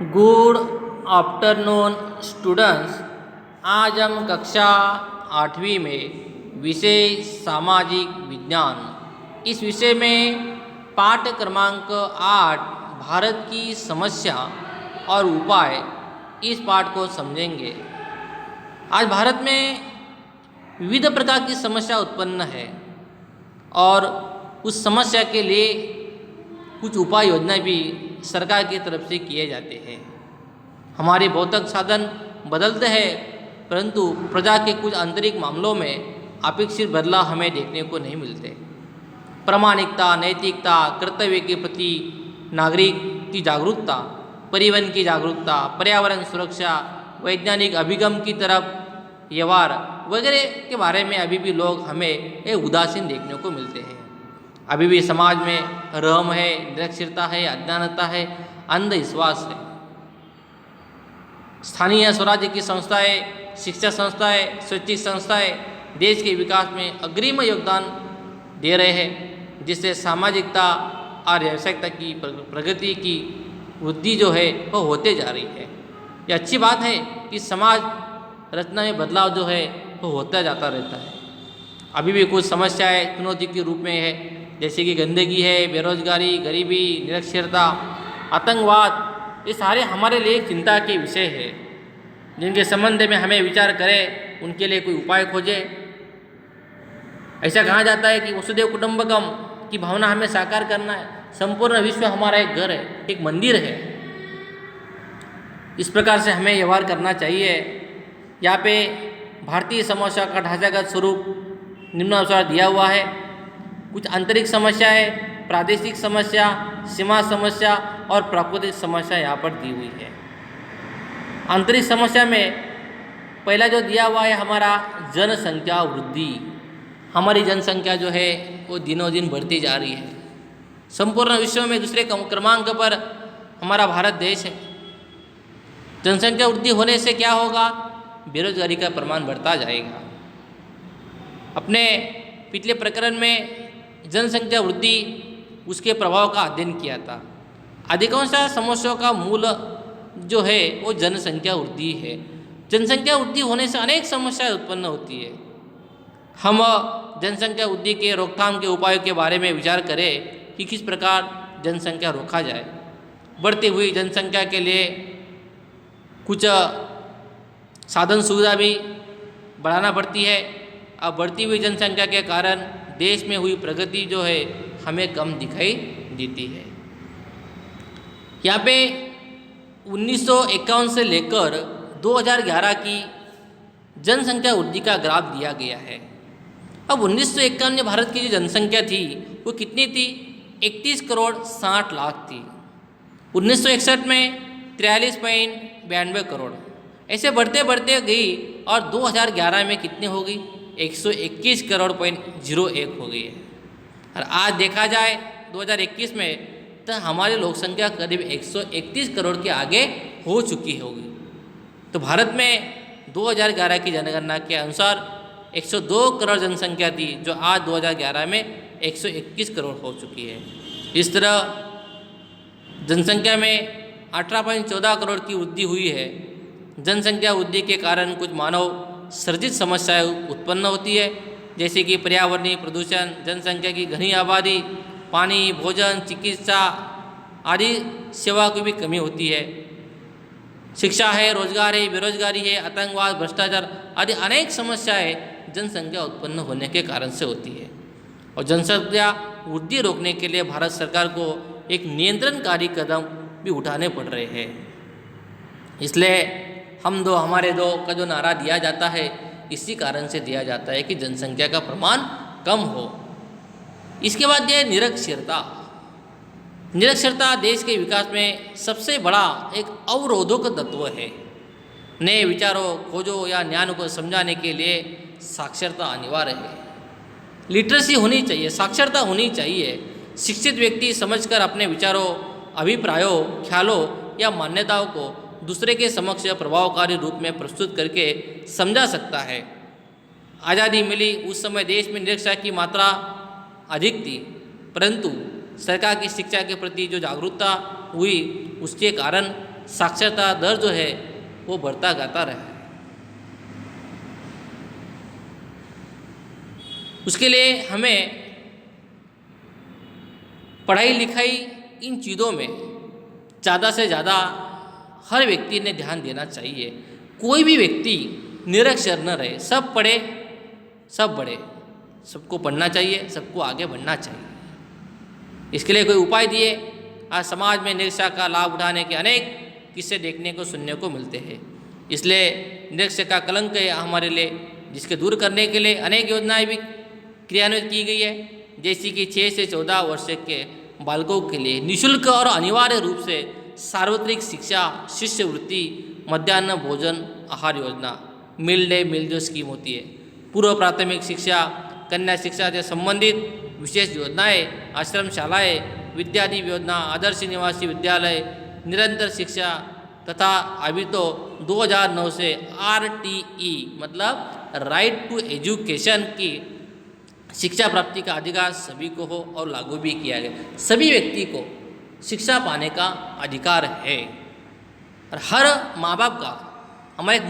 Good afternoon students. आज हम कक्षा 8वीं में विषय सामाजिक विज्ञान इस विषय में पाठ क्रमांक 8 भारत की समस्या और उपाय इस पाठ को समझेंगे। आज भारत में विविध प्रकार की समस्या उत्पन्न है और उस समस्या के लिए कुछ उपाय योजना भी सरकार की तरफ से किए जाते हैं। हमारे भौतिक साधन बदलते हैं, परंतु प्रजा के कुछ आंतरिक मामलों में अपेक्षित बदलाव हमें देखने को नहीं मिलते। प्रामाणिकता, नैतिकता, कर्तव्य के प्रति नागरिक की जागरूकता, परिवहन की जागरूकता, पर्यावरण सुरक्षा, वैज्ञानिक अभिगम की तरफ व्यवहार वगैरह के बारे में अभी भी लोग हमें एक उदासीन देखने को मिलते हैं। अभी भी समाज में रहम है, निरक्षरता है, अज्ञानता है, अंधविश्वास है। स्थानीय स्वराज्य की संस्थाएं, शिक्षा संस्थाएं, शैक्षिक संस्थाएं देश के विकास में अग्रिम योगदान दे रहे हैं, जिससे सामाजिकता और व्यावसायिकता की प्रगति की वृद्धि जो है वो होते जा रही है। यह अच्छी बात है कि समाज रचना में बदलाव जो है वो होता जाता रहता है। अभी भी कुछ समस्याएं चुनौती के रूप में है, जैसे कि गंदगी है, बेरोजगारी, गरीबी, निरक्षरता, आतंकवाद। ये सारे हमारे लिए चिंता के विषय है, जिनके संबंध में हमें विचार करें, उनके लिए कोई उपाय खोजें। ऐसा कहा जाता है कि वसुधैव कुटुंबकम की भावना हमें साकार करना है। संपूर्ण विश्व हमारा एक घर है, एक मंदिर है। इस प्रकार से हमें व्यवहार करना चाहिए। यहाँ पे भारतीय समस्या का ढांचागत स्वरूप निम्नानुसार दिया हुआ है। कुछ आंतरिक समस्या है, प्रादेशिक समस्या, सीमा समस्या और प्राकृतिक समस्या यहाँ पर दी हुई है। आंतरिक समस्या में पहला जो दिया हुआ है हमारा जनसंख्या वृद्धि। हमारी जनसंख्या जो है वो दिनों दिन बढ़ती जा रही है। संपूर्ण विश्व में दूसरे क्रमांक पर हमारा भारत देश है। जनसंख्या वृद्धि होने से क्या होगा? बेरोजगारी का प्रमाण बढ़ता जाएगा। अपने पिछले प्रकरण में जनसंख्या वृद्धि उसके प्रभाव का अध्ययन किया था। अधिकांश समस्याओं का मूल जो है वो जनसंख्या वृद्धि है। जनसंख्या वृद्धि होने से अनेक समस्याएं उत्पन्न होती है। हम जनसंख्या वृद्धि के रोकथाम के उपायों के बारे में विचार करें कि किस प्रकार जनसंख्या रोका जाए। बढ़ती हुई जनसंख्या के लिए कुछ साधन सुविधा भी बढ़ाना पड़ती है। अब बढ़ती हुई जनसंख्या के कारण देश में हुई प्रगति जो है हमें कम दिखाई देती है। यहाँ पे 1951 से लेकर 2011 की जनसंख्या वृद्धि का ग्राफ दिया गया है। अब 1951 में भारत की जो जनसंख्या थी वो कितनी थी? 31 करोड़ 60 लाख थी। 1961 में 43.92 करोड़। ऐसे बढ़ते बढ़ते गई और 2011 में कितने हो गई? 121 करोड़ पॉइंट 01 हो गई है। और आज देखा जाए 2021 में तो हमारी लोक संख्या करीब 131 करोड़ के आगे हो चुकी होगी। तो भारत में 2011 की जनगणना के अनुसार 102 करोड़ जनसंख्या थी, जो आज 2011 में 121 करोड़ हो चुकी है। इस तरह जनसंख्या में 18.14 करोड़ की वृद्धि हुई है। जनसंख्या वृद्धि के कारण कुछ मानव सर्जित समस्याएं उत्पन्न होती है, जैसे कि पर्यावरणीय प्रदूषण, जनसंख्या की घनी आबादी, पानी, भोजन, चिकित्सा आदि सेवा की भी कमी होती है। शिक्षा है, रोजगार है, बेरोजगारी है, आतंकवाद, भ्रष्टाचार आदि अनेक समस्याएं जनसंख्या उत्पन्न होने के कारण से होती है। और जनसंख्या वृद्धि रोकने के लिए भारत सरकार को एक नियंत्रणकारी कदम भी उठाने पड़ रहे हैं। इसलिए हमारे दो का जो नारा दिया जाता है, इसी कारण से दिया जाता है कि जनसंख्या का प्रमाण कम हो। इसके बाद ये निरक्षरता। निरक्षरता देश के विकास में सबसे बड़ा एक अवरोधक तत्व है। नए विचारों, खोजों या ज्ञान को समझाने के लिए साक्षरता अनिवार्य है। लिटरेसी होनी चाहिए, साक्षरता होनी चाहिए। शिक्षित व्यक्ति समझकर अपने विचारों, अभिप्रायों, ख्यालों या मान्यताओं को दूसरे के समक्ष प्रभावकारी रूप में प्रस्तुत करके समझा सकता है। आज़ादी मिली उस समय देश में निरक्षरता की मात्रा अधिक थी, परंतु सरकार की शिक्षा के प्रति जो जागरूकता हुई उसके कारण साक्षरता दर जो है वो बढ़ता जाता रहा है। उसके लिए हमें पढ़ाई लिखाई इन चीज़ों में ज़्यादा से ज़्यादा हर व्यक्ति ने ध्यान देना चाहिए। कोई भी व्यक्ति निरक्षर न रहे, सब पढ़े सब बढ़े, सबको पढ़ना चाहिए, सबको आगे बढ़ना चाहिए। इसके लिए कोई उपाय दिए। आज समाज में निरक्षरता का लाभ उठाने के अनेक किस्से देखने को सुनने को मिलते हैं। इसलिए निरक्षरता का कलंक है हमारे लिए, जिसके दूर करने के लिए अनेक योजनाएं भी क्रियान्वित की गई है, जैसे कि 6 से 14 वर्ष के बालकों के लिए निःशुल्क और अनिवार्य रूप से सार्वत्रिक शिक्षा, शिष्यवृत्ति, मध्याह्न भोजन आहार योजना, मिड डे मील जो स्कीम होती है, पूर्व प्राथमिक शिक्षा, कन्या शिक्षा से संबंधित विशेष योजनाएं, आश्रम शालाएँ, विद्यादीप योजना, आदर्श निवासी विद्यालय, निरंतर शिक्षा तथा अभी तो 2009 से RTE मतलब राइट टू एजुकेशन की शिक्षा प्राप्ति का अधिकार सभी को हो और लागू भी किया गया। सभी व्यक्ति को शिक्षा पाने का अधिकार है और हर माँ बाप का हमारा एक